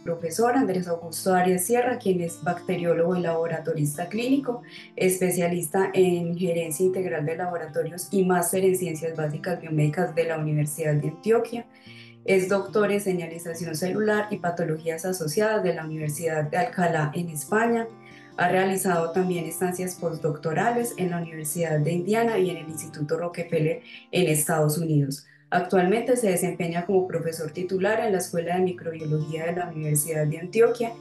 profesor Andrés Augusto Arias Sierra, quien es bacteriólogo y laboratorista clínico, especialista en gerencia integral de laboratorios y máster en ciencias básicas biomédicas de la Universidad de Antioquia. Es doctor en señalización celular y patologías asociadas de la Universidad de Alcalá en España. Ha realizado también estancias postdoctorales en la Universidad de Indiana y en el Instituto Rockefeller en Estados Unidos. Actualmente se desempeña como profesor titular en la Escuela de Microbiología de la Universidad de Antioquia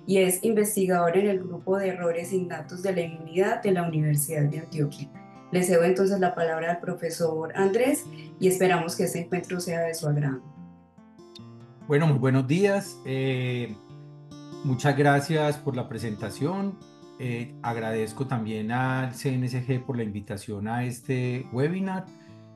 y es investigador en el grupo de errores innatos de la inmunidad de la Universidad de Antioquia. Le cedo entonces la palabra al profesor Andrés y esperamos que este encuentro sea de su agrado. Bueno, muy buenos días. Muchas gracias por la presentación. Agradezco también al CNSG por la invitación a este webinar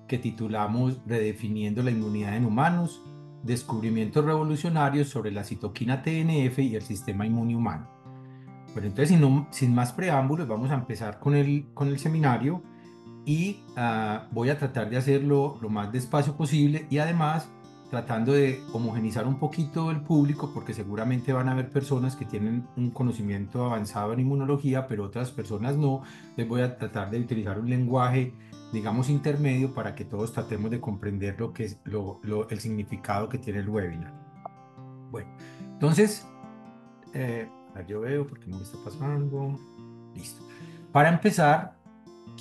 que titulamos Redefiniendo la inmunidad en humanos, descubrimientos revolucionarios sobre la citoquina TNF y el sistema inmune humano. Bueno, entonces, sin más preámbulos, vamos a empezar con el seminario y voy a tratar de hacerlo lo más despacio posible y además tratando de homogenizar un poquito el público porque seguramente van a haber personas que tienen un conocimiento avanzado en inmunología, pero otras personas no. Les voy a tratar de utilizar un lenguaje, digamos, intermedio para que todos tratemos de comprender lo que es el significado que tiene el webinar. Bueno, entonces, yo veo porque no me está pasando. Listo. Para empezar,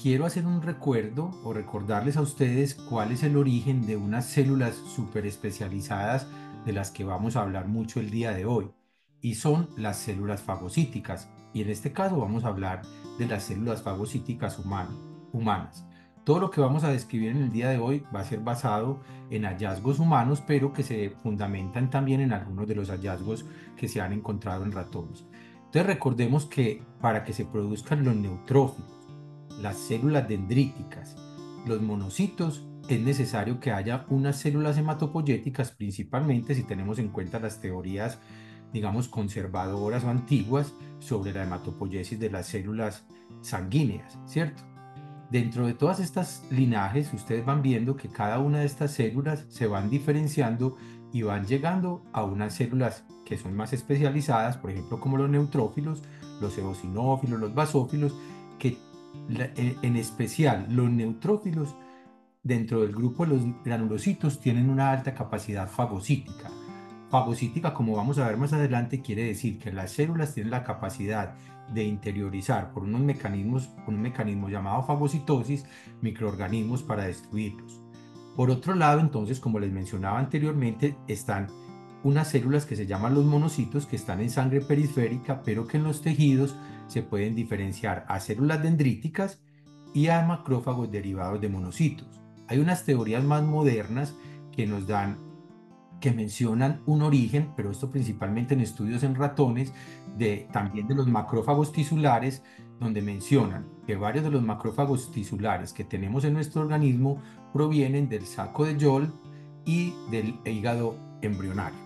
quiero hacer un recuerdo o recordarles a ustedes cuál es el origen de unas células súper especializadas de las que vamos a hablar mucho el día de hoy, y son las células fagocíticas. Y en este caso vamos a hablar de las células fagocíticas humanas. Todo lo que vamos a describir en el día de hoy va a ser basado en hallazgos humanos, pero que se fundamentan también en algunos de los hallazgos que se han encontrado en ratones. Entonces recordemos que para que se produzcan los neutrófilos, las células dendríticas, los monocitos, es necesario que haya unas células hematopoyéticas, principalmente si tenemos en cuenta las teorías, digamos, conservadoras o antiguas sobre la hematopoiesis de las células sanguíneas, ¿cierto? Dentro de todas estas linajes, ustedes van viendo que cada una de estas células se van diferenciando y van llegando a unas células que son más especializadas, por ejemplo, como los neutrófilos, los eosinófilos, los basófilos, que en especial los neutrófilos dentro del grupo de los granulocitos tienen una alta capacidad fagocítica. Fagocítica, como vamos a ver más adelante, quiere decir que las células tienen la capacidad de interiorizar por un mecanismo llamado fagocitosis, microorganismos para destruirlos. Por otro lado, entonces, como les mencionaba anteriormente, están unas células que se llaman los monocitos, que están en sangre periférica, pero que en los tejidos se pueden diferenciar a células dendríticas y a macrófagos derivados de monocitos. Hay unas teorías más modernas que nos dan, que mencionan un origen, pero esto principalmente en estudios en ratones, también de los macrófagos tisulares, donde mencionan que varios de los macrófagos tisulares que tenemos en nuestro organismo provienen del saco de Joll y del hígado embrionario.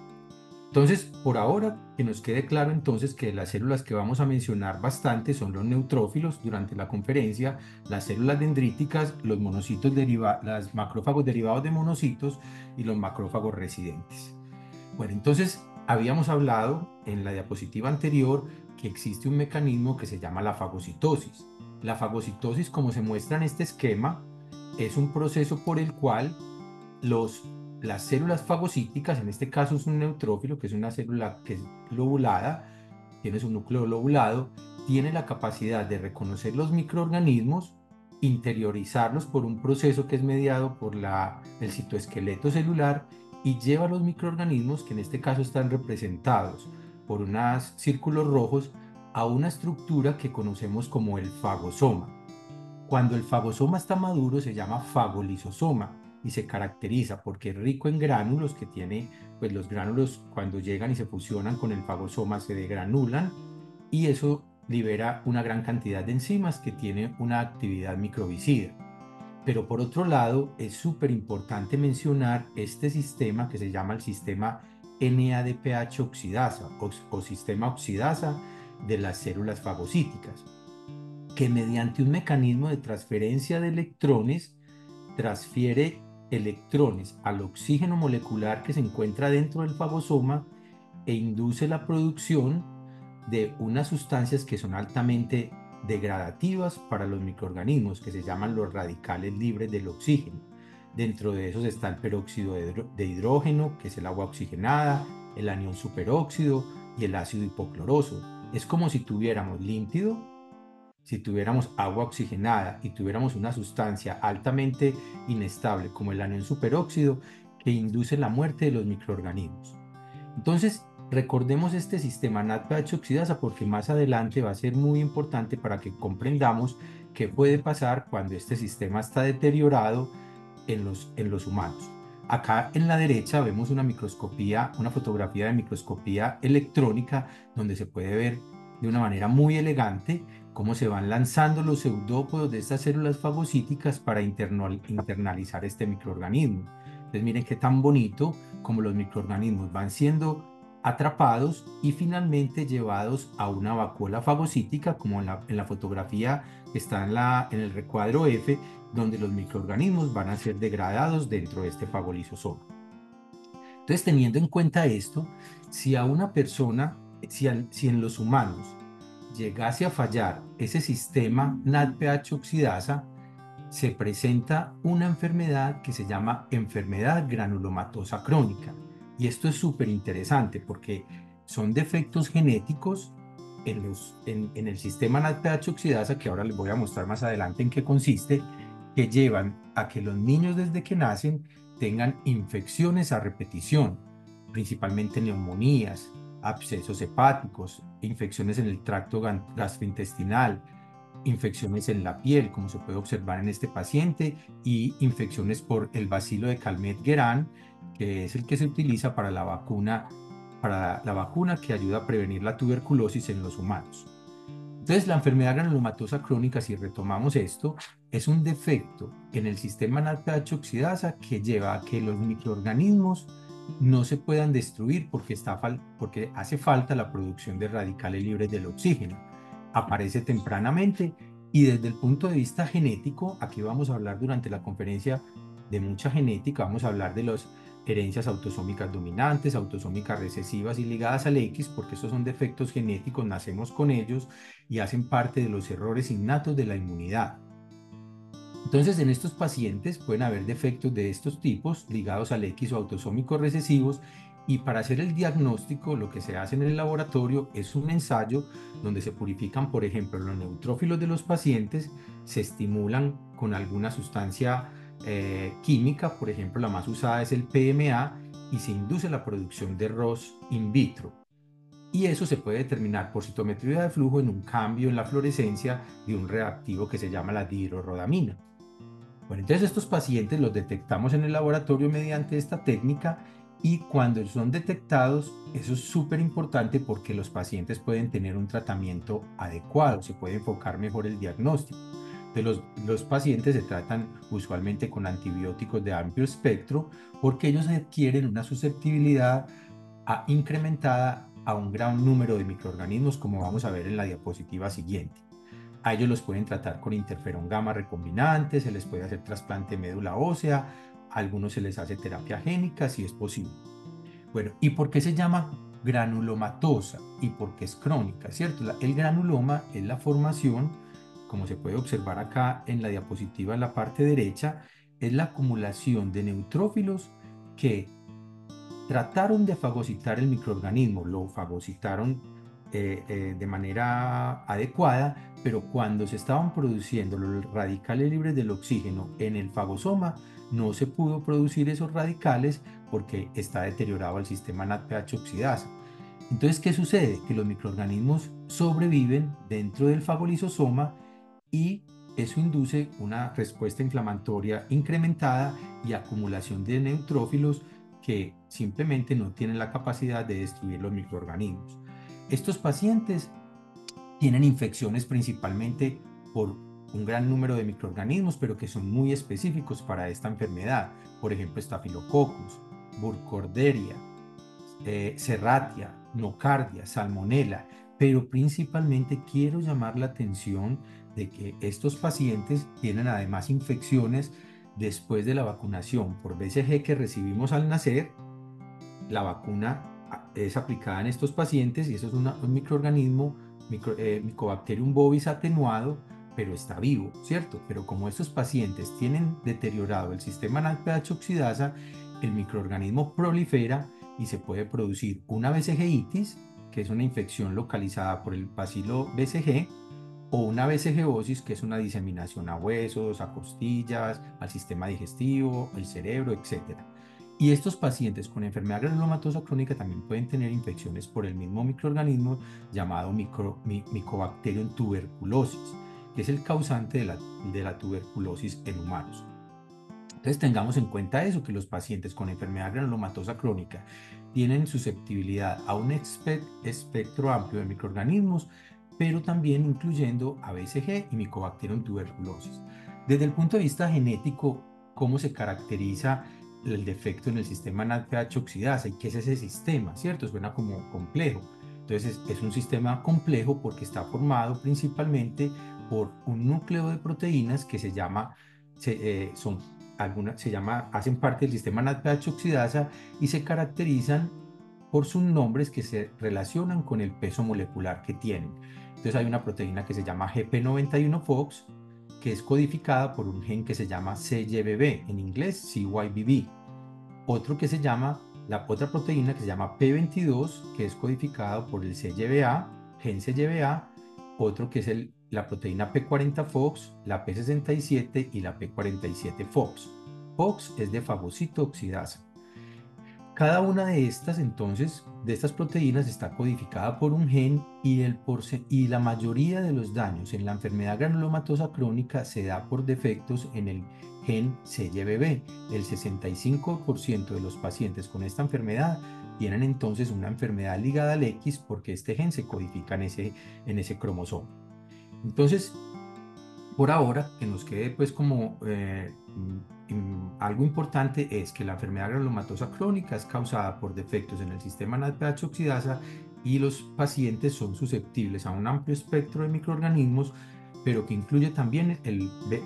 Entonces, por ahora, que nos quede claro entonces que las células que vamos a mencionar bastante son los neutrófilos durante la conferencia, las células dendríticas, los monocitos los macrófagos derivados de monocitos y los macrófagos residentes. Bueno, entonces habíamos hablado en la diapositiva anterior que existe un mecanismo que se llama la fagocitosis. La fagocitosis, como se muestra en este esquema, es un proceso por el cual los, las células fagocíticas, en este caso es un neutrófilo, que es una célula que es lobulada, tiene su núcleo lobulado, tiene la capacidad de reconocer los microorganismos, interiorizarlos por un proceso que es mediado por el citoesqueleto celular y lleva a los microorganismos, que en este caso están representados por unos círculos rojos, a una estructura que conocemos como el fagosoma. Cuando el fagosoma está maduro se llama fagolisosoma y se caracteriza porque es rico en gránulos que tiene, pues los gránulos cuando llegan y se fusionan con el fagosoma se degranulan y eso libera una gran cantidad de enzimas que tiene una actividad microbicida. Pero por otro lado, es súper importante mencionar este sistema que se llama el sistema NADPH oxidasa o sistema oxidasa de las células fagocíticas, que mediante un mecanismo de transferencia de electrones transfiere electrones al oxígeno molecular que se encuentra dentro del fagosoma e induce la producción de unas sustancias que son altamente degradativas para los microorganismos, que se llaman los radicales libres del oxígeno. Dentro de esos está el peróxido de hidrógeno, que es el agua oxigenada, el anión superóxido y el ácido hipocloroso. Es como si tuviéramos límpido, si tuviéramos agua oxigenada y tuviéramos una sustancia altamente inestable como el anión superóxido que induce la muerte de los microorganismos. Entonces, recordemos este sistema NADPH oxidasa porque más adelante va a ser muy importante para que comprendamos qué puede pasar cuando este sistema está deteriorado en los humanos. Acá en la derecha vemos una microscopía, una fotografía de microscopía electrónica donde se puede ver de una manera muy elegante cómo se van lanzando los pseudópodos de estas células fagocíticas para internalizar este microorganismo. Entonces miren qué tan bonito como los microorganismos van siendo atrapados y finalmente llevados a una vacuola fagocítica, como en la fotografía que está en el recuadro F, donde los microorganismos van a ser degradados dentro de este fagolisosoma. Entonces, teniendo en cuenta esto, si a una persona, si en los humanos llegase a fallar ese sistema NADPH oxidasa, se presenta una enfermedad que se llama enfermedad granulomatosa crónica. Y esto es súper interesante porque son defectos genéticos en el sistema NADPH oxidasa, que ahora les voy a mostrar más adelante en qué consiste, que llevan a que los niños desde que nacen tengan infecciones a repetición, principalmente neumonías, abscesos hepáticos, infecciones en el tracto gastrointestinal, infecciones en la piel, como se puede observar en este paciente, y infecciones por el bacilo de Calmette-Guerin, que es el que se utiliza para la vacuna que ayuda a prevenir la tuberculosis en los humanos. Entonces, la enfermedad granulomatosa crónica, si retomamos esto, es un defecto en el sistema NADPH oxidasa que lleva a que los microorganismos no se puedan destruir porque hace falta la producción de radicales libres del oxígeno. Aparece tempranamente y desde el punto de vista genético, aquí vamos a hablar durante la conferencia de mucha genética, vamos a hablar de las herencias autosómicas dominantes, autosómicas recesivas y ligadas al X, porque estos son defectos genéticos, nacemos con ellos y hacen parte de los errores innatos de la inmunidad. Entonces, en estos pacientes pueden haber defectos de estos tipos ligados al X o autosómicos recesivos y para hacer el diagnóstico lo que se hace en el laboratorio es un ensayo donde se purifican, por ejemplo, los neutrófilos de los pacientes, se estimulan con alguna sustancia química, por ejemplo, la más usada es el PMA y se induce la producción de ROS in vitro. Y eso se puede determinar por citometría de flujo en un cambio en la fluorescencia de un reactivo que se llama la dihidrorodamina. Bueno, entonces estos pacientes los detectamos en el laboratorio mediante esta técnica y cuando son detectados, eso es súper importante porque los pacientes pueden tener un tratamiento adecuado, se puede enfocar mejor el diagnóstico. Entonces los pacientes se tratan usualmente con antibióticos de amplio espectro porque ellos adquieren una susceptibilidad incrementada a un gran número de microorganismos, como vamos a ver en la diapositiva siguiente. A ellos los pueden tratar con interferón gamma recombinante, se les puede hacer trasplante de médula ósea, a algunos se les hace terapia génica si es posible. Bueno, ¿y por qué se llama granulomatosa? ¿Y por qué es crónica? ¿Cierto? El granuloma es la formación, como se puede observar acá en la diapositiva en la parte derecha, es la acumulación de neutrófilos que trataron de fagocitar el microorganismo, lo fagocitaron de manera adecuada, pero cuando se estaban produciendo los radicales libres del oxígeno en el fagosoma, no se pudo producir esos radicales porque está deteriorado el sistema NADPH oxidasa. Entonces, ¿qué sucede? Que los microorganismos sobreviven dentro del fagolisosoma y eso induce una respuesta inflamatoria incrementada y acumulación de neutrófilos que simplemente no tienen la capacidad de destruir los microorganismos. Estos pacientes tienen infecciones principalmente por un gran número de microorganismos, pero que son muy específicos para esta enfermedad. Por ejemplo, Staphylococcus, Burkholderia, Serratia, Nocardia, Salmonella, pero principalmente quiero llamar la atención de que estos pacientes tienen además infecciones después de la vacunación por BCG que recibimos al nacer. La vacuna es aplicada en estos pacientes y eso es un microorganismo, Mycobacterium bovis atenuado, pero está vivo, ¿cierto? Pero como estos pacientes tienen deteriorado el sistema NADPH oxidasa, el microorganismo prolifera y se puede producir una BCGitis, que es una infección localizada por el bacilo BCG, o una BCGosis, que es una diseminación a huesos, a costillas, al sistema digestivo, al cerebro, etcétera. Y estos pacientes con enfermedad granulomatosa crónica también pueden tener infecciones por el mismo microorganismo llamado Mycobacterium tuberculosis, que es el causante de la tuberculosis en humanos. Entonces tengamos en cuenta eso, que los pacientes con enfermedad granulomatosa crónica tienen susceptibilidad a un espectro amplio de microorganismos, pero también incluyendo a BCG y Mycobacterium tuberculosis. Desde el punto de vista genético, ¿cómo se caracteriza el defecto en el sistema NADPH oxidasa y qué es ese sistema? ¿Cierto? Suena como complejo. Entonces es un sistema complejo porque está formado principalmente por un núcleo de proteínas que se llama, son hacen parte del sistema NADPH oxidasa y se caracterizan por sus nombres que se relacionan con el peso molecular que tienen. Entonces hay una proteína que se llama GP91-FOX, que es codificada por un gen que se llama CYBB, en inglés CYBB. Otro que se llama, la otra proteína que se llama P22, que es codificada por el CYBA, gen CYBA, otro que es la proteína P40-FOX, la P67 y la P47-FOX. FOX es de fagocito oxidasa. Cada una de estas, entonces, de estas proteínas está codificada por un gen y la mayoría de los daños en la enfermedad granulomatosa crónica se da por defectos en el gen CYBB. El 65% de los pacientes con esta enfermedad tienen entonces una enfermedad ligada al X porque este gen se codifica en ese cromosoma. Entonces, por ahora, que nos quede pues como algo importante es que la enfermedad granulomatosa crónica es causada por defectos en el sistema NADPH oxidasa y los pacientes son susceptibles a un amplio espectro de microorganismos, pero que incluye también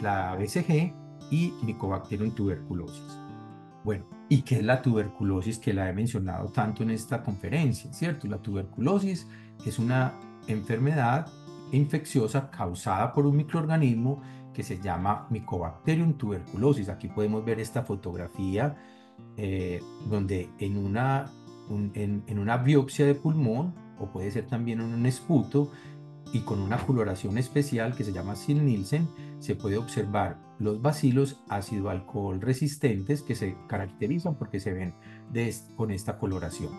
la BCG y Mycobacterium tuberculosis. Bueno, ¿y qué es la tuberculosis que la he mencionado tanto en esta conferencia? ¿Cierto? La tuberculosis es una enfermedad infecciosa causada por un microorganismo que se llama Mycobacterium tuberculosis. Aquí podemos ver esta fotografía donde en una biopsia de pulmón, o puede ser también en un esputo, y con una coloración especial que se llama Sil-Nielsen, se puede observar los bacilos ácido alcohol resistentes que se caracterizan porque se ven con esta coloración.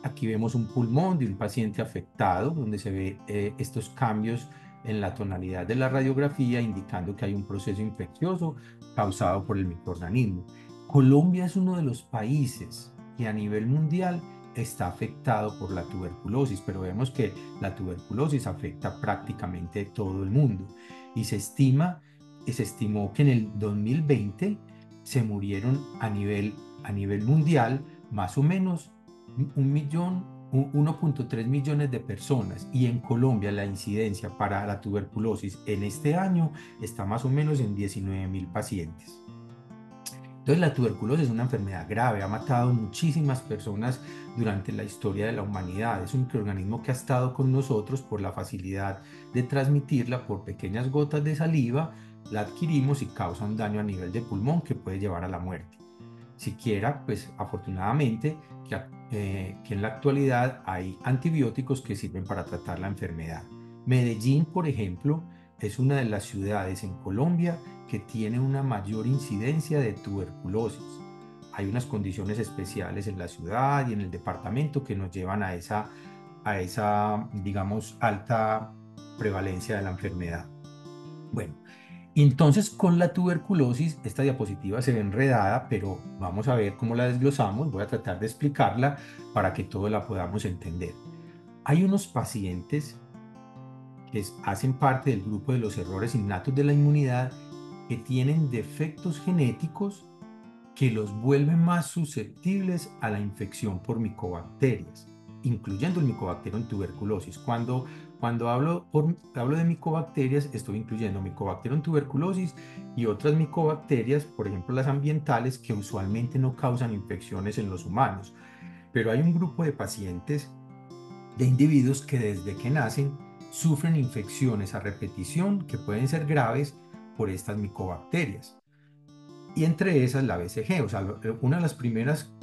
Aquí vemos un pulmón de un paciente afectado donde se ve estos cambios en la tonalidad de la radiografía indicando que hay un proceso infeccioso causado por el microorganismo. Colombia es uno de los países que a nivel mundial está afectado por la tuberculosis, pero vemos que la tuberculosis afecta prácticamente todo el mundo y se estimó que en el 2020 se murieron a nivel mundial más o menos 1.3 millones de personas, y en Colombia la incidencia para la tuberculosis en este año está más o menos en 19.000 pacientes. Entonces la tuberculosis es una enfermedad grave, ha matado muchísimas personas durante la historia de la humanidad. Es un microorganismo que ha estado con nosotros por la facilidad de transmitirla por pequeñas gotas de saliva, la adquirimos y causa un daño a nivel de pulmón que puede llevar a la muerte. Siquiera, pues afortunadamente, que en la actualidad hay antibióticos que sirven para tratar la enfermedad. Medellín, por ejemplo, es una de las ciudades en Colombia que tiene una mayor incidencia de tuberculosis. Hay unas condiciones especiales en la ciudad y en el departamento que nos llevan a esa, digamos, alta prevalencia de la enfermedad. Bueno, entonces con la tuberculosis, esta diapositiva se ve enredada, pero vamos a ver cómo la desglosamos. Voy a tratar de explicarla para que todos la podamos entender. Hay unos pacientes que hacen parte del grupo de los errores innatos de la inmunidad que tienen defectos genéticos que los vuelven más susceptibles a la infección por micobacterias, incluyendo el Mycobacterium tuberculosis. Cuando hablo de micobacterias, estoy incluyendo Mycobacterium tuberculosis y otras micobacterias, por ejemplo las ambientales, que usualmente no causan infecciones en los humanos. pero hay un grupo de pacientes, de individuos que desde que nacen sufren infecciones a repetición que pueden ser graves por estas micobacterias. Y entre esas la BCG, o sea, una de las primeras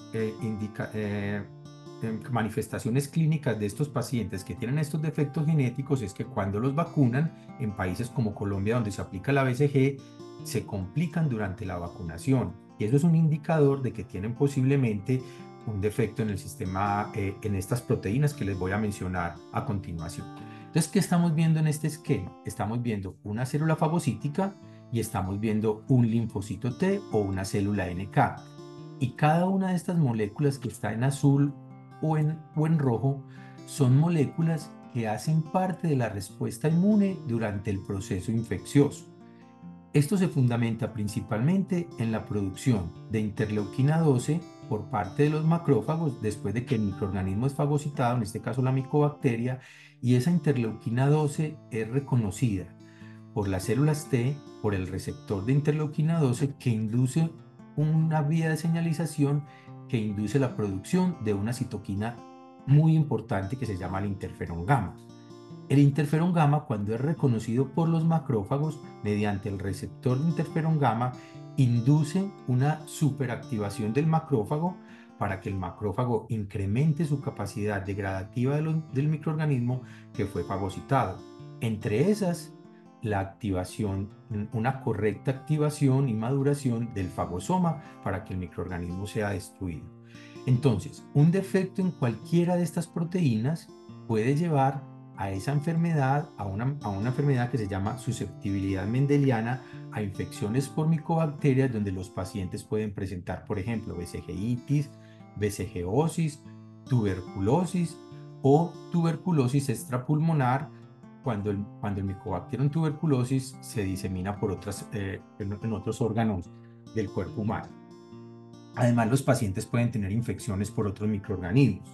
manifestaciones clínicas de estos pacientes que tienen estos defectos genéticos es que cuando los vacunan en países como Colombia, donde se aplica la BCG, se complican durante la vacunación. Y eso es un indicador de que tienen posiblemente un defecto en el sistema, en estas proteínas que les voy a mencionar a continuación. Entonces, ¿qué estamos viendo en este esquema? Estamos viendo una célula fagocítica y estamos viendo un linfocito T o una célula NK. Y cada una de estas moléculas que está en azul o en rojo son moléculas que hacen parte de la respuesta inmune durante el proceso infeccioso. Esto se fundamenta principalmente en la producción de interleuquina 12 por parte de los macrófagos después de que el microorganismo es fagocitado, en este caso la micobacteria, y esa interleuquina 12 es reconocida por las células T, por el receptor de interleuquina 12 que induce una vía de señalización que induce la producción de una citoquina muy importante que se llama el interferón gamma. El interferón gamma, cuando es reconocido por los macrófagos mediante el receptor de interferón gamma, induce una superactivación del macrófago para que el macrófago incremente su capacidad degradativa del microorganismo que fue fagocitado. Entre esas, la activación, una correcta activación y maduración del fagosoma para que el microorganismo sea destruido. Entonces, un defecto en cualquiera de estas proteínas puede llevar a esa enfermedad, a una enfermedad que se llama susceptibilidad mendeliana a infecciones por micobacterias, donde los pacientes pueden presentar, por ejemplo, BCGitis, BCGosis, tuberculosis o tuberculosis extrapulmonar, cuando el Mycobacterium tuberculosis se disemina por en otros órganos del cuerpo humano. Además, los pacientes pueden tener infecciones por otros microorganismos.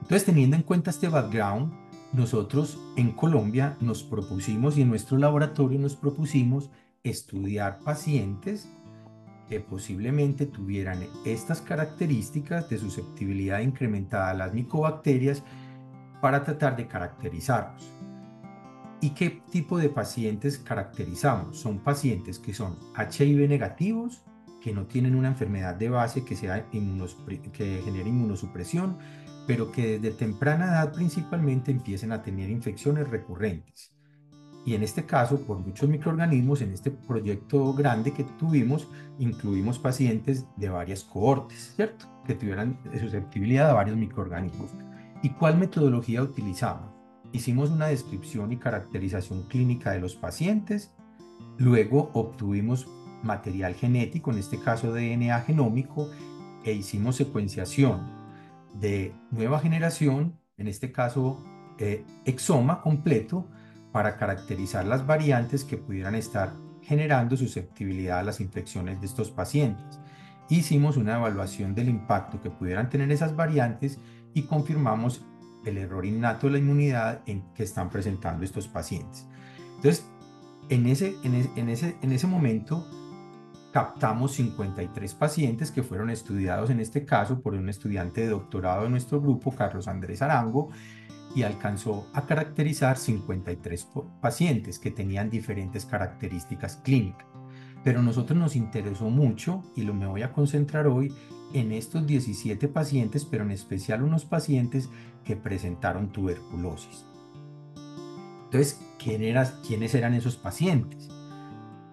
Entonces, teniendo en cuenta este background, nosotros en Colombia nos propusimos y en nuestro laboratorio nos propusimos estudiar pacientes que posiblemente tuvieran estas características de susceptibilidad incrementada a las micobacterias para tratar de caracterizarlos. ¿Y qué tipo de pacientes caracterizamos? Son pacientes que son HIV negativos, que no tienen una enfermedad de base que genere inmunosupresión, pero que desde temprana edad principalmente empiecen a tener infecciones recurrentes. Y en este caso, por muchos microorganismos, en este proyecto grande que tuvimos, incluimos pacientes de varias cohortes, ¿cierto? Que tuvieran susceptibilidad a varios microorganismos. ¿Y cuál metodología utilizamos? Hicimos una descripción y caracterización clínica de los pacientes, luego obtuvimos material genético, en este caso DNA genómico, e hicimos secuenciación de nueva generación, en este caso exoma completo, para caracterizar las variantes que pudieran estar generando susceptibilidad a las infecciones de estos pacientes. Hicimos una evaluación del impacto que pudieran tener esas variantes y confirmamos el error innato de la inmunidad que están presentando estos pacientes. Entonces, en ese momento captamos 53 pacientes que fueron estudiados en este caso por un estudiante de doctorado de nuestro grupo, Carlos Andrés Arango, y alcanzó a caracterizar 53 pacientes que tenían diferentes características clínicas. Pero a nosotros nos interesó mucho, y me voy a concentrar hoy en estos 17 pacientes, pero en especial unos pacientes que presentaron tuberculosis. Entonces, ¿quiénes eran esos pacientes?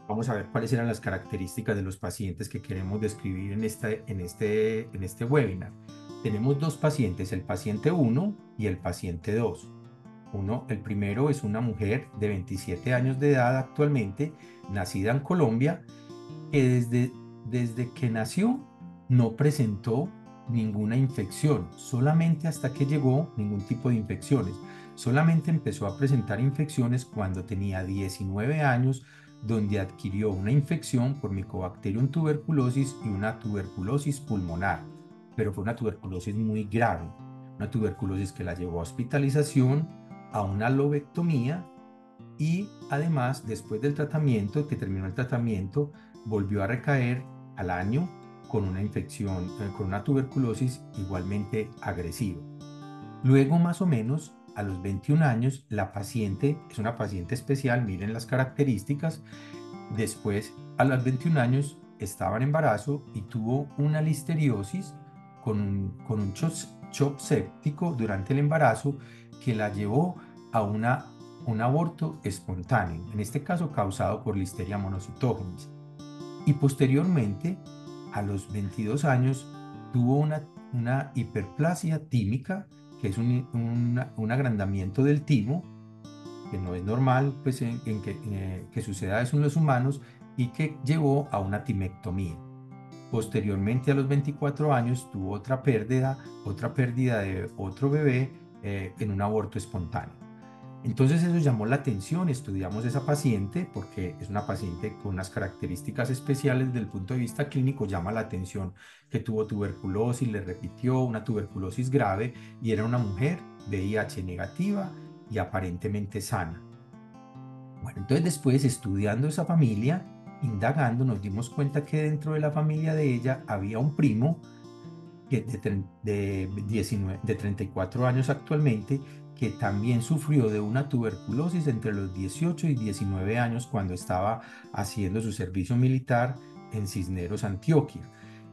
Vamos a ver cuáles eran las características de los pacientes que queremos describir en este webinar. Tenemos dos pacientes, el paciente 1 y el paciente 2. El primero es una mujer de 27 años de edad actualmente, nacida en Colombia, que desde que nació no presentó ninguna infección, solamente hasta que llegó ningún tipo de infecciones. Solamente empezó a presentar infecciones cuando tenía 19 años, donde adquirió una infección por Mycobacterium tuberculosis y una tuberculosis pulmonar, pero fue una tuberculosis muy grave, una tuberculosis que la llevó a hospitalización, a una lobectomía, y además, después del tratamiento, que terminó el tratamiento, volvió a recaer al año con una infección, con una tuberculosis igualmente agresiva. Luego, más o menos, a los 21 años, la paciente es una paciente especial, miren las características. Después, a los 21 años, estaba en embarazo y tuvo una listeriosis con un shock séptico durante el embarazo que la llevó a un aborto espontáneo, en este caso causado por Listeria monocytogenes. Y posteriormente, a los 22 años, tuvo una hiperplasia tímica, que es un agrandamiento del timo, que no es normal pues, que suceda eso en los humanos y que llevó a una timectomía. Posteriormente, a los 24 años, tuvo otra pérdida de otro bebé en un aborto espontáneo. Entonces eso llamó la atención, estudiamos esa paciente porque es una paciente con unas características especiales desde el punto de vista clínico, llama la atención que tuvo tuberculosis, le repitió una tuberculosis grave y era una mujer VIH negativa y aparentemente sana. Bueno, entonces después estudiando esa familia, indagando, nos dimos cuenta que dentro de la familia de ella había un primo que de 34 años actualmente, que también sufrió de una tuberculosis entre los 18 y 19 años cuando estaba haciendo su servicio militar en Cisneros, Antioquia.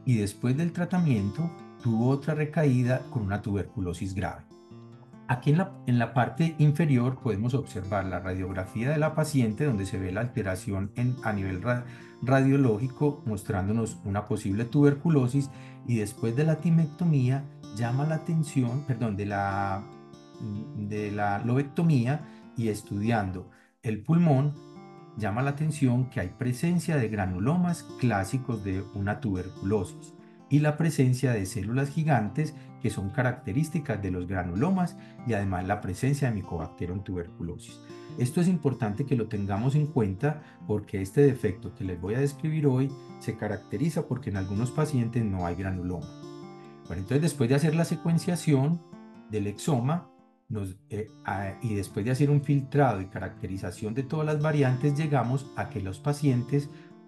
Y después del tratamiento tuvo otra recaída con una tuberculosis grave. Aquí en la parte inferior podemos observar la radiografía de la paciente donde se ve la alteración a nivel radiológico mostrándonos una posible tuberculosis y después de la timectomía llama la atención, perdón, de la lobectomía y estudiando el pulmón llama la atención que hay presencia de granulomas clásicos de una tuberculosis y la presencia de células gigantes que son características de los granulomas y además la presencia de Mycobacterium tuberculosis. Esto es importante que lo tengamos en cuenta porque este defecto que les voy a describir hoy se caracteriza porque en algunos pacientes no hay granuloma. Bueno, entonces después de hacer la secuenciación del exoma y después de hacer un filtrado y caracterización de todas las variantes, llegamos a que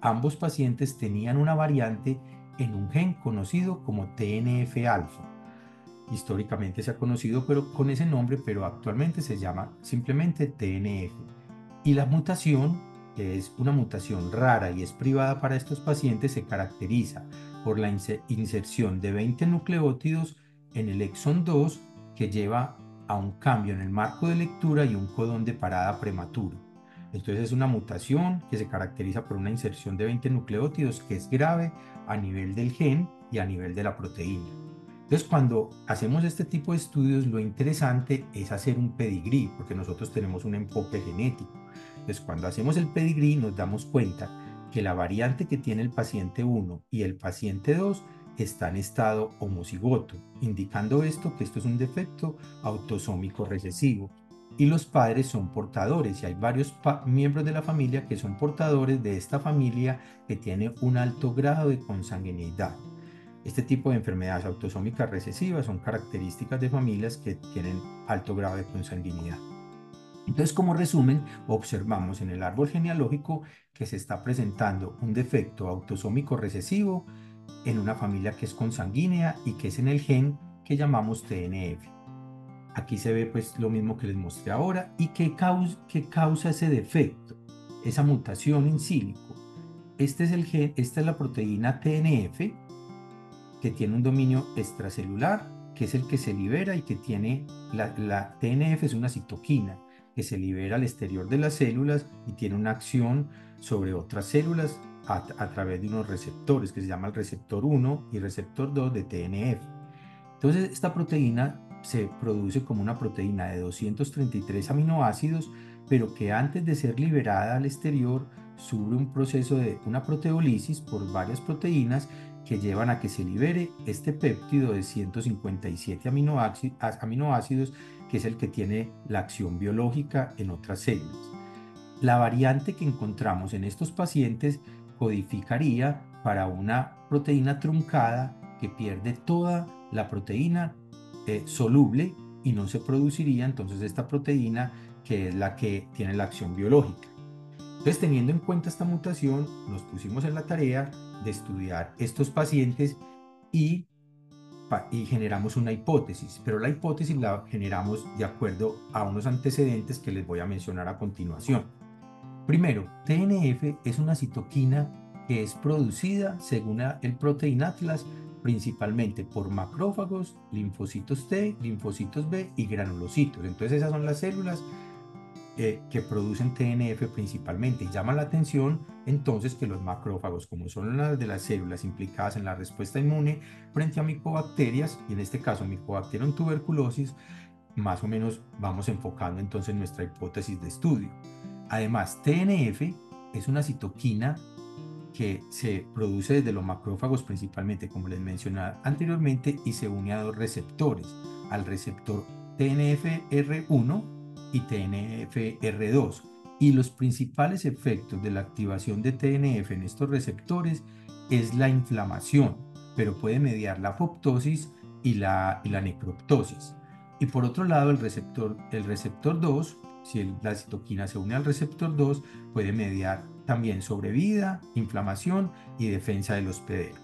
ambos pacientes tenían una variante en un gen conocido como TNF-alfa. Históricamente se ha conocido con ese nombre, pero actualmente se llama simplemente TNF. Y la mutación, que es una mutación rara y es privada para estos pacientes, se caracteriza por la inserción de 20 nucleótidos en el exón 2 que lleva a un cambio en el marco de lectura y un codón de parada prematuro. Entonces es una mutación que se caracteriza por una inserción de 20 nucleótidos que es grave a nivel del gen y a nivel de la proteína. Entonces, cuando hacemos este tipo de estudios, lo interesante es hacer un pedigrí, porque nosotros tenemos un enfoque genético. Entonces, cuando hacemos el pedigrí, nos damos cuenta que la variante que tiene el paciente 1 y el paciente 2 está en estado homocigoto, indicando esto que esto es un defecto autosómico recesivo. Y los padres son portadores, y hay varios miembros de la familia que son portadores de esta familia que tiene un alto grado de consanguinidad. Este tipo de enfermedades autosómicas recesivas son características de familias que tienen alto grado de consanguinidad. Entonces, como resumen, observamos en el árbol genealógico que se está presentando un defecto autosómico recesivo en una familia que es consanguínea y que es en el gen que llamamos TNF. Aquí se ve pues lo mismo que les mostré ahora y qué causa ese defecto, esa mutación in silico. Este es el gen, esta es la proteína TNF que tiene un dominio extracelular, que es el que se libera y que tiene, la TNF es una citoquina que se libera al exterior de las células y tiene una acción sobre otras células a través de unos receptores que se llama el receptor 1 y receptor 2 de TNF. Entonces, esta proteína se produce como una proteína de 233 aminoácidos, pero que antes de ser liberada al exterior sufre un proceso de una proteólisis por varias proteínas que llevan a que se libere este péptido de 157 aminoácidos, que es el que tiene la acción biológica en otras células. La variante que encontramos en estos pacientes codificaría para una proteína truncada que pierde toda la proteína soluble y no se produciría entonces esta proteína que es la que tiene la acción biológica. Entonces, teniendo en cuenta esta mutación, nos pusimos en la tarea de estudiar estos pacientes y, y generamos una hipótesis, pero la hipótesis la generamos de acuerdo a unos antecedentes que les voy a mencionar a continuación. Primero, TNF es una citoquina que es producida según el Protein Atlas principalmente por macrófagos, linfocitos T, linfocitos B y granulocitos. Entonces esas son las células que producen TNF principalmente, y llama la atención entonces que los macrófagos, como son las de las células implicadas en la respuesta inmune frente a micobacterias, y en este caso Mycobacterium tuberculosis, más o menos vamos enfocando entonces nuestra hipótesis de estudio. Además, TNF es una citoquina que se produce desde los macrófagos principalmente, como les mencioné anteriormente, y se une a dos receptores, al receptor TNFR1 y TNFR2. Y los principales efectos de la activación de TNF en estos receptores es la inflamación, pero puede mediar la apoptosis y la necroptosis. Y por otro lado, el receptor 2, si la citoquina se une al receptor 2, puede mediar también sobrevida, inflamación y defensa del hospedero.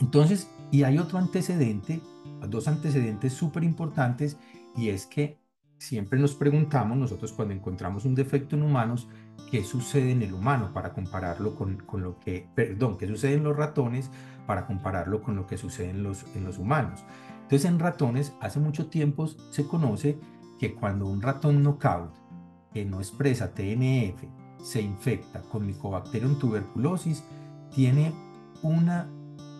Entonces, y hay otro antecedente, dos antecedentes súper importantes, y es que siempre nos preguntamos nosotros cuando encontramos un defecto en humanos, ¿qué sucede en el humano para compararlo con lo que, perdón, qué sucede en los ratones para compararlo con lo que sucede en los humanos? Entonces, en ratones, hace mucho tiempo se conoce que cuando un ratón knockout que no expresa TNF se infecta con Mycobacterium tuberculosis, tiene una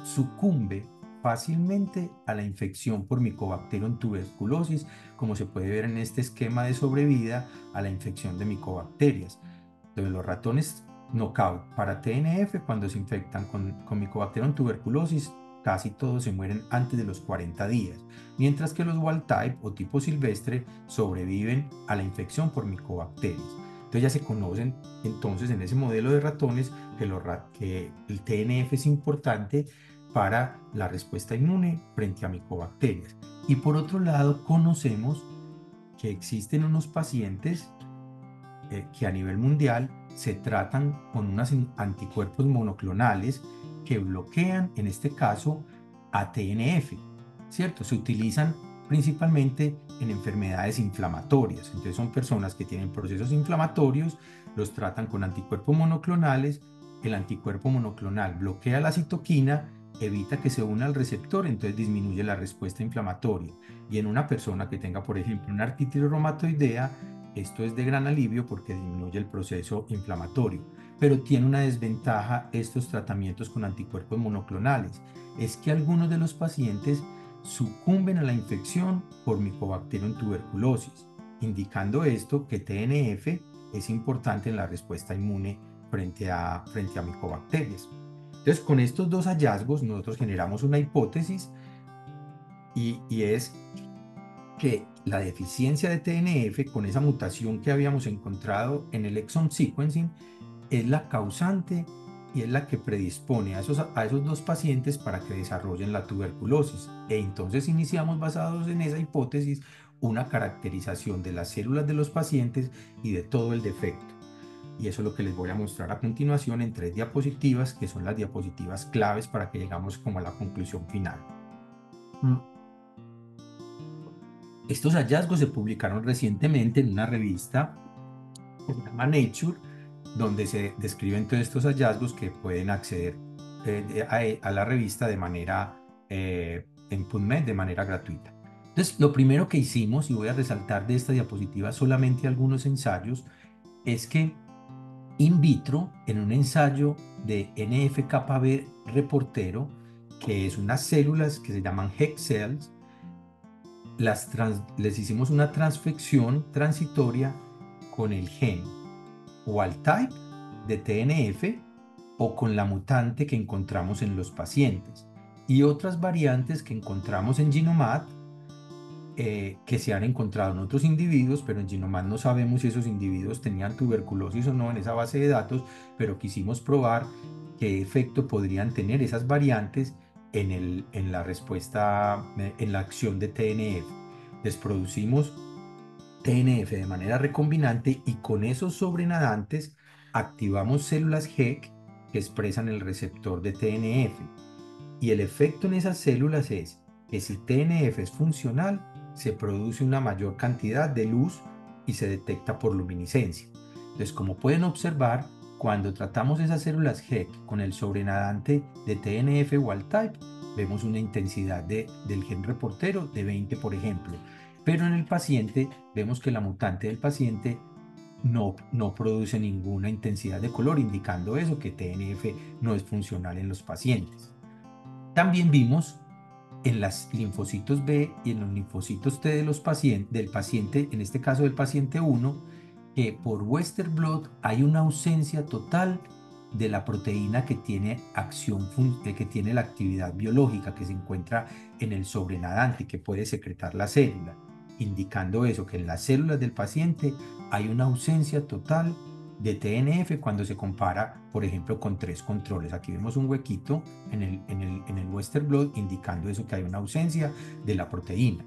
sucumbe fácilmente a la infección por Mycobacterium tuberculosis, como se puede ver en este esquema de sobrevida a la infección de micobacterias. Entonces, los ratones knockout para TNF, cuando se infectan con Mycobacterium tuberculosis, casi todos se mueren antes de los 40 días, mientras que los wild type o tipo silvestre sobreviven a la infección por micobacterias. Entonces ya se conocen entonces en ese modelo de ratones que el TNF es importante para la respuesta inmune frente a micobacterias. Y por otro lado, conocemos que existen unos pacientes que a nivel mundial se tratan con unos anticuerpos monoclonales que bloquean, en este caso, a TNF, ¿cierto? Se utilizan principalmente en enfermedades inflamatorias. Entonces son personas que tienen procesos inflamatorios, los tratan con anticuerpos monoclonales. El anticuerpo monoclonal bloquea la citoquina, evita que se una al receptor, entonces disminuye la respuesta inflamatoria. Y en una persona que tenga, por ejemplo, una artritis reumatoidea, esto es de gran alivio porque disminuye el proceso inflamatorio, pero tiene una desventaja estos tratamientos con anticuerpos monoclonales, es que algunos de los pacientes sucumben a la infección por Mycobacterium tuberculosis, indicando esto que TNF es importante en la respuesta inmune frente a micobacterias. Entonces, con estos dos hallazgos, nosotros generamos una hipótesis y es que la deficiencia de TNF con esa mutación que habíamos encontrado en el exon sequencing es la causante y es la que predispone a esos dos pacientes para que desarrollen la tuberculosis. E entonces iniciamos, basados en esa hipótesis, una caracterización de las células de los pacientes y de todo el defecto. Y eso es lo que les voy a mostrar a continuación en 3 diapositivas, que son las diapositivas claves para que llegamos como a la conclusión final. Estos hallazgos se publicaron recientemente en una revista que se llama Nature, donde se describen todos estos hallazgos que pueden acceder a la revista de manera en PubMed de manera gratuita. Entonces, lo primero que hicimos, y voy a resaltar de esta diapositiva solamente algunos ensayos, es que in vitro, en un ensayo de NF-κB reportero, que es unas células que se llaman HEK cells, les hicimos una transfección transitoria con el gen wild type de TNF o con la mutante que encontramos en los pacientes y otras variantes que encontramos en Genomat, que se han encontrado en otros individuos, pero en Genomat no sabemos si esos individuos tenían tuberculosis o no en esa base de datos, pero quisimos probar qué efecto podrían tener esas variantes en la respuesta, en la acción de TNF. Les producimos TNF de manera recombinante y con esos sobrenadantes activamos células HEK que expresan el receptor de TNF. Y el efecto en esas células es que si TNF es funcional, se produce una mayor cantidad de luz y se detecta por luminiscencia. Entonces, como pueden observar, cuando tratamos esas células HEC con el sobrenadante de TNF wild type, vemos una intensidad del gen reportero de 20, por ejemplo. Pero en el paciente vemos que la mutante del paciente no produce ninguna intensidad de color, indicando eso, que TNF no es funcional en los pacientes. También vimos en los linfocitos B y en los linfocitos T de del paciente, en este caso del paciente 1, que por Western blot hay una ausencia total de la proteína que tiene que tiene la actividad biológica, que se encuentra en el sobrenadante, que puede secretar la célula, indicando eso, que en las células del paciente hay una ausencia total de TNF cuando se compara, por ejemplo, con 3 controles. Aquí vemos un huequito en el Western blot indicando eso, que hay una ausencia de la proteína.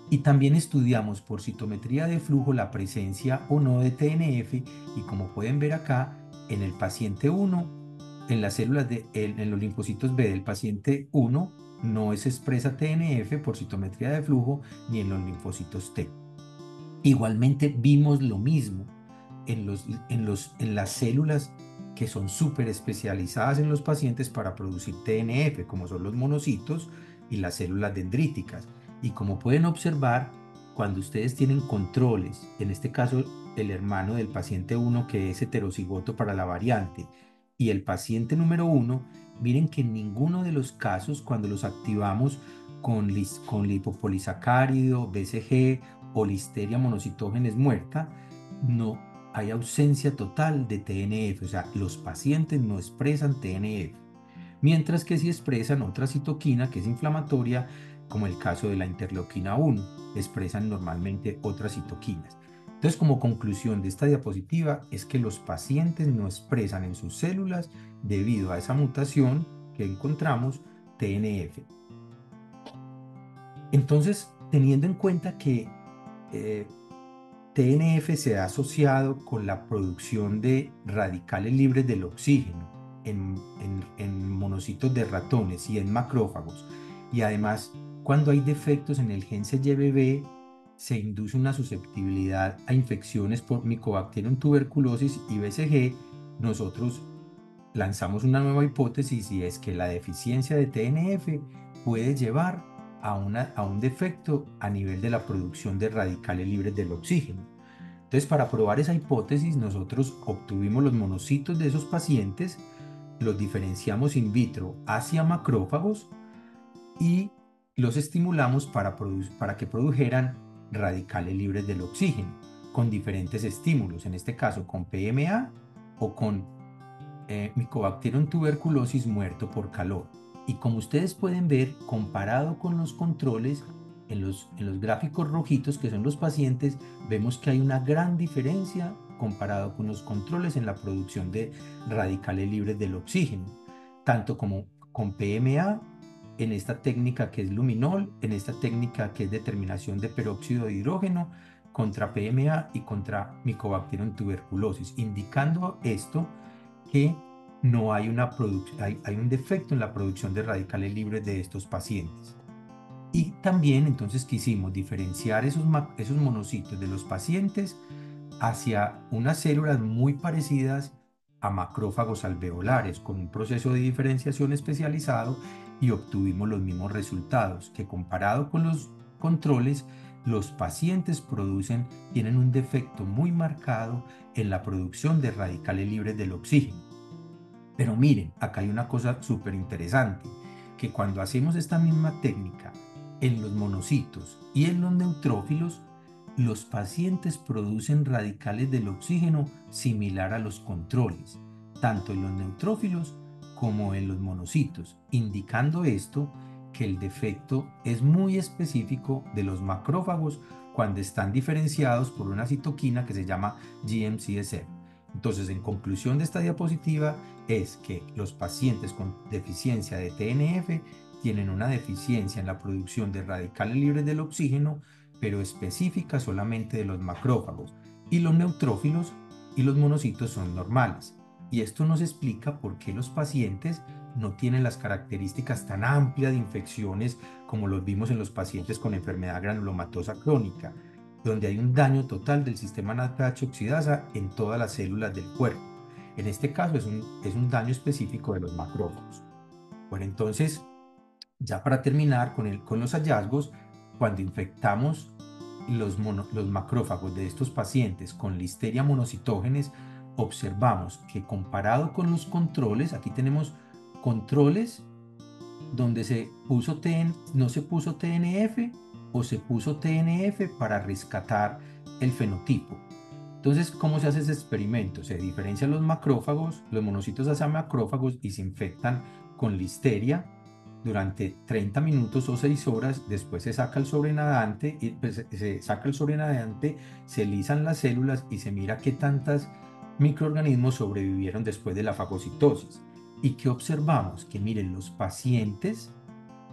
Y también estudiamos por citometría de flujo la presencia o no de TNF, y como pueden ver acá, en el paciente 1, en las células en los linfocitos B del paciente 1, no se expresa TNF por citometría de flujo ni en los linfocitos T. Igualmente vimos lo mismo en las células que son súper especializadas en los pacientes para producir TNF, como son los monocitos y las células dendríticas. Y como pueden observar, cuando ustedes tienen controles, en este caso el hermano del paciente 1 que es heterocigoto para la variante y el paciente número 1, miren que en ninguno de los casos, cuando los activamos con lipopolisacárido, BCG o Listeria monocitógenes muerta, no hay ausencia total de TNF, o sea, los pacientes no expresan TNF, mientras que sí expresan otra citoquina que es inflamatoria, como el caso de la interleuquina 1, expresan normalmente otras citoquinas. Entonces, como conclusión de esta diapositiva es que los pacientes no expresan en sus células, debido a esa mutación que encontramos, TNF. Entonces, teniendo en cuenta que TNF se ha asociado con la producción de radicales libres del oxígeno en monocitos de ratones y en macrófagos. Y además, cuando hay defectos en el gen CYBB, se induce una susceptibilidad a infecciones por Mycobacterium tuberculosis y BCG. Nosotros lanzamos una nueva hipótesis, y es que la deficiencia de TNF puede llevar a un defecto a nivel de la producción de radicales libres del oxígeno. Entonces, para probar esa hipótesis, nosotros obtuvimos los monocitos de esos pacientes, los diferenciamos in vitro hacia macrófagos y los estimulamos para que produjeran radicales libres del oxígeno con diferentes estímulos, en este caso con PMA o con Mycobacterium tuberculosis muerto por calor. Y como ustedes pueden ver, comparado con los controles, en los gráficos rojitos, que son los pacientes, vemos que hay una gran diferencia comparado con los controles en la producción de radicales libres del oxígeno, tanto como con PMA, en esta técnica que es luminol, en esta técnica que es determinación de peróxido de hidrógeno, contra PMA y contra Mycobacterium tuberculosis, indicando esto, que no hay hay un defecto en la producción de radicales libres de estos pacientes. Y también entonces quisimos diferenciar esos monocitos de los pacientes hacia unas células muy parecidas a macrófagos alveolares, con un proceso de diferenciación especializado, y obtuvimos los mismos resultados, que comparado con los controles, los pacientes tienen un defecto muy marcado en la producción de radicales libres del oxígeno. Pero miren, acá hay una cosa súper interesante, que cuando hacemos esta misma técnica en los monocitos y en los neutrófilos, los pacientes producen radicales del oxígeno similar a los controles, tanto en los neutrófilos como en los monocitos, indicando esto, que el defecto es muy específico de los macrófagos cuando están diferenciados por una citoquina que se llama GM-CSF. Entonces, en conclusión de esta diapositiva, es que los pacientes con deficiencia de TNF tienen una deficiencia en la producción de radicales libres del oxígeno, pero específica solamente de los macrófagos, y los neutrófilos y los monocitos son normales. Y esto nos explica por qué los pacientes no tienen las características tan amplias de infecciones como los vimos en los pacientes con enfermedad granulomatosa crónica, donde hay un daño total del sistema NADPH oxidasa en todas las células del cuerpo. En este caso es un daño específico de los macrófagos. Bueno, entonces, ya para terminar con los hallazgos, cuando infectamos los macrófagos de estos pacientes con Listeria monocitógenes, observamos que comparado con los controles, aquí tenemos controles donde no se puso TNF o se puso TNF para rescatar el fenotipo. Entonces, ¿cómo se hace ese experimento? Se diferencian los macrófagos, los monocitos hacen macrófagos y se infectan con Listeria durante 30 minutos o 6 horas. Después se saca el sobrenadante, y pues, se saca el sobrenadante, se lisan las células y se mira qué tantos microorganismos sobrevivieron después de la fagocitosis. ¿Y qué observamos? Que miren, los pacientes,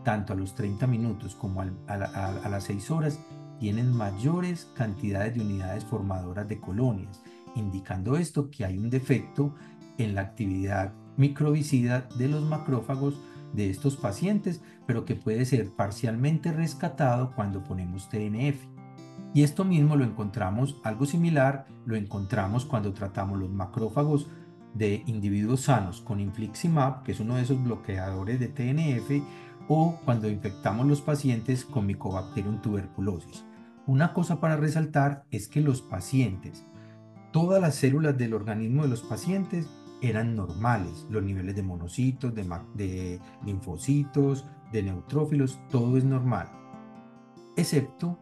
tanto a los 30 minutos como a las 6 horas, tienen mayores cantidades de unidades formadoras de colonias, indicando esto que hay un defecto en la actividad microbicida de los macrófagos de estos pacientes, pero que puede ser parcialmente rescatado cuando ponemos TNF. Y esto mismo lo encontramos, algo similar, lo encontramos cuando tratamos los macrófagos de individuos sanos con infliximab, que es uno de esos bloqueadores de TNF, o cuando infectamos los pacientes con Mycobacterium tuberculosis. Una cosa para resaltar es que los pacientes, todas las células del organismo de los pacientes eran normales. Los niveles de monocitos, de linfocitos, de neutrófilos, todo es normal, excepto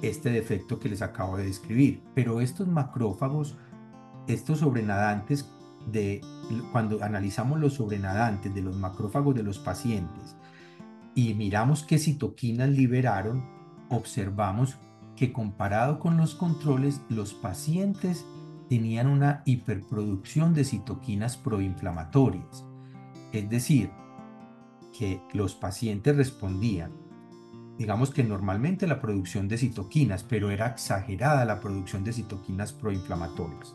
este defecto que les acabo de describir. Pero estos macrófagos, estos sobrenadantes, cuando analizamos los sobrenadantes de los macrófagos de los pacientes y miramos qué citoquinas liberaron, observamos que comparado con los controles, los pacientes tenían una hiperproducción de citoquinas proinflamatorias. Es decir, que los pacientes respondían, digamos que normalmente la producción de citoquinas, pero era exagerada la producción de citoquinas proinflamatorias.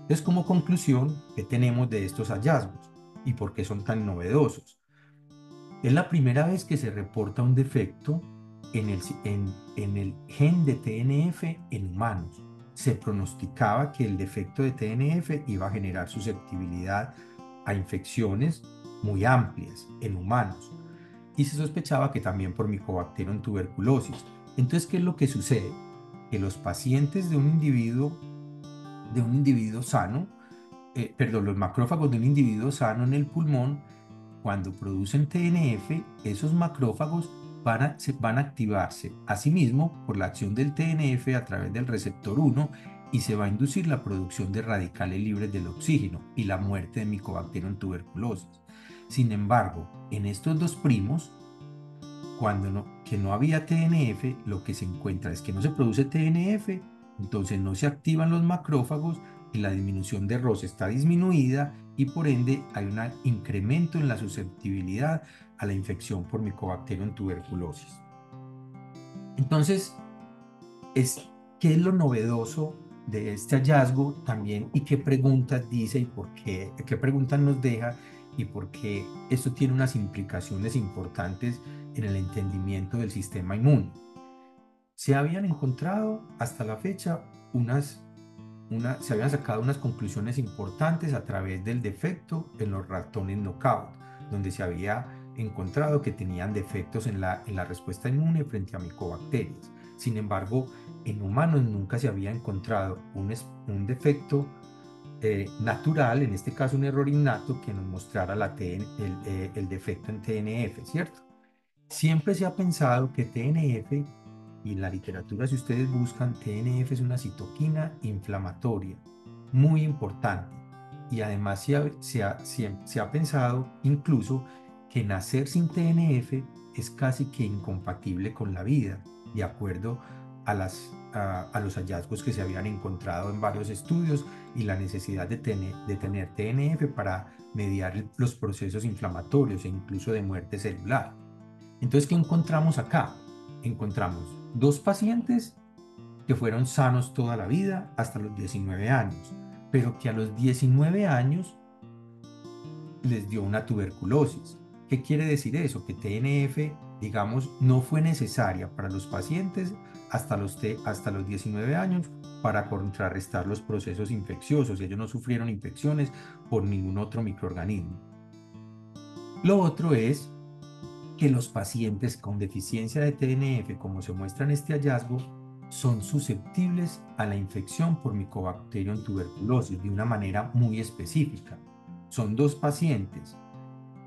Entonces, como conclusión, ¿qué tenemos de estos hallazgos y por qué son tan novedosos? Es la primera vez que se reporta un defecto en el gen de TNF en humanos. Se pronosticaba que el defecto de TNF iba a generar susceptibilidad a infecciones muy amplias en humanos. Y se sospechaba que también por Mycobacterium tuberculosis. Entonces, ¿qué es lo que sucede? Que los pacientes de un individuo sano, los macrófagos de un individuo sano en el pulmón, cuando producen TNF, esos macrófagos van a activarse a sí mismo por la acción del TNF a través del receptor 1 y se va a inducir la producción de radicales libres del oxígeno y la muerte de Mycobacterium tuberculosis. Sin embargo, en estos dos primos, que no había TNF, lo que se encuentra es que no se produce TNF, entonces no se activan los macrófagos y la disminución de ROS está disminuida y por ende hay un incremento en la susceptibilidad a la infección por Mycobacterium tuberculosis. Entonces, ¿qué es lo novedoso de este hallazgo también y qué preguntas dice y qué preguntas nos deja y por qué esto tiene unas implicaciones importantes en el entendimiento del sistema inmune? Se habían encontrado hasta la fecha se habían sacado unas conclusiones importantes a través del defecto en los ratones knockout, donde se había encontrado que tenían defectos en la respuesta inmune frente a micobacterias. Sin embargo, en humanos nunca se había encontrado un defecto natural, en este caso un error innato, que nos mostrara el defecto en TNF, ¿cierto? Siempre se ha pensado que TNF, y en la literatura si ustedes buscan, TNF es una citoquina inflamatoria muy importante. Y además se ha pensado incluso que nacer sin TNF es casi que incompatible con la vida, de acuerdo a los hallazgos que se habían encontrado en varios estudios y la necesidad de tener TNF para mediar los procesos inflamatorios e incluso de muerte celular. Entonces, ¿qué encontramos acá? Encontramos dos pacientes que fueron sanos toda la vida hasta los 19 años, pero que a los 19 años les dio una tuberculosis. ¿Qué quiere decir eso? Que TNF, digamos, no fue necesaria para los pacientes hasta los 19 años para contrarrestar los procesos infecciosos. Ellos no sufrieron infecciones por ningún otro microorganismo. Lo otro es que los pacientes con deficiencia de TNF, como se muestra en este hallazgo, son susceptibles a la infección por Mycobacterium tuberculosis de una manera muy específica. Son dos pacientes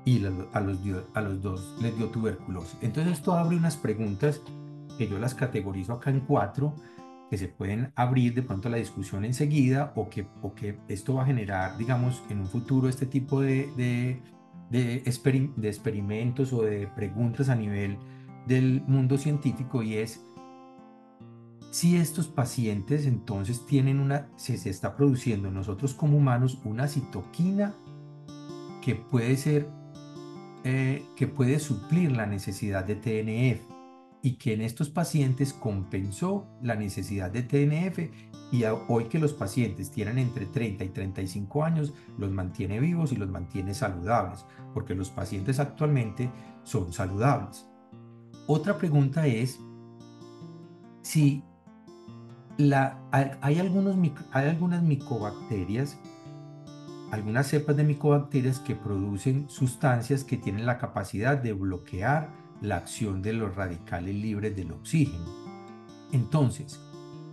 y a los dos les dio tuberculosis. Entonces esto abre unas preguntas que yo las categorizo acá en cuatro, que se pueden abrir de pronto a la discusión enseguida o que esto va a generar, digamos, en un futuro este tipo de experimentos o de preguntas a nivel del mundo científico, y es si estos pacientes entonces tienen se está produciendo en nosotros como humanos una citoquina que puede ser, que puede suplir la necesidad de TNF y que en estos pacientes compensó la necesidad de TNF y hoy que los pacientes tienen entre 30 y 35 años los mantiene vivos y los mantiene saludables, porque los pacientes actualmente son saludables. Otra pregunta es si hay algunas micobacterias, algunas cepas de micobacterias que producen sustancias que tienen la capacidad de bloquear la acción de los radicales libres del oxígeno. Entonces,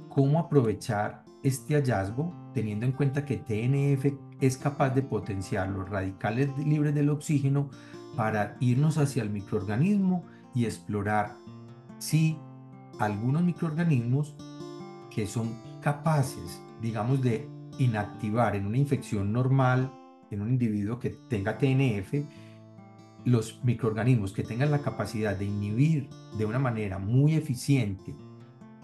¿cómo aprovechar este hallazgo teniendo en cuenta que TNF es capaz de potenciar los radicales libres del oxígeno para irnos hacia el microorganismo y explorar si algunos microorganismos que son capaces, digamos, de inactivar en una infección normal, en un individuo que tenga TNF, los microorganismos que tengan la capacidad de inhibir de una manera muy eficiente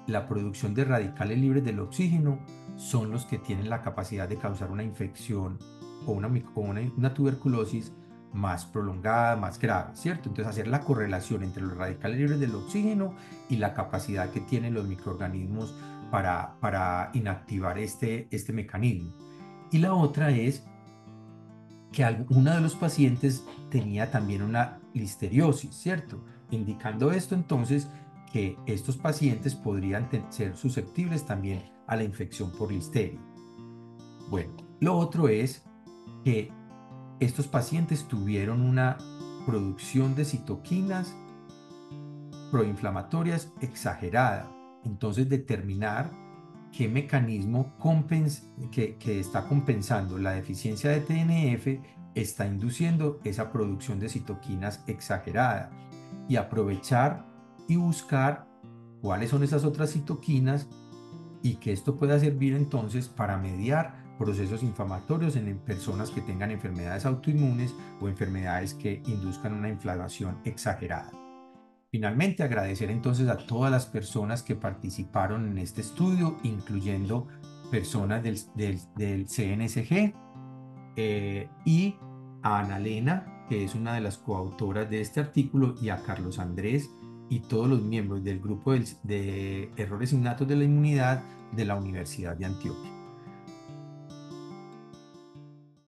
la producción de radicales libres del oxígeno, son los que tienen la capacidad de causar una infección o una tuberculosis más prolongada, más grave, ¿cierto? Entonces, hacer la correlación entre los radicales libres del oxígeno y la capacidad que tienen los microorganismos para inactivar este mecanismo. Y la otra es que uno de los pacientes tenía también una listeriosis, ¿cierto? Indicando esto entonces que estos pacientes podrían ser susceptibles también a la infección por listeria. Bueno, lo otro es que estos pacientes tuvieron una producción de citoquinas proinflamatorias exagerada. Entonces, determinar qué mecanismo que está compensando la deficiencia de TNF está induciendo esa producción de citoquinas exagerada, y aprovechar y buscar cuáles son esas otras citoquinas y que esto pueda servir entonces para mediar procesos inflamatorios en personas que tengan enfermedades autoinmunes o enfermedades que induzcan una inflamación exagerada. Finalmente, agradecer entonces a todas las personas que participaron en este estudio, incluyendo personas del CNSG, y a Ana Elena, que es una de las coautoras de este artículo, y a Carlos Andrés y todos los miembros del grupo de errores innatos de la inmunidad de la Universidad de Antioquia.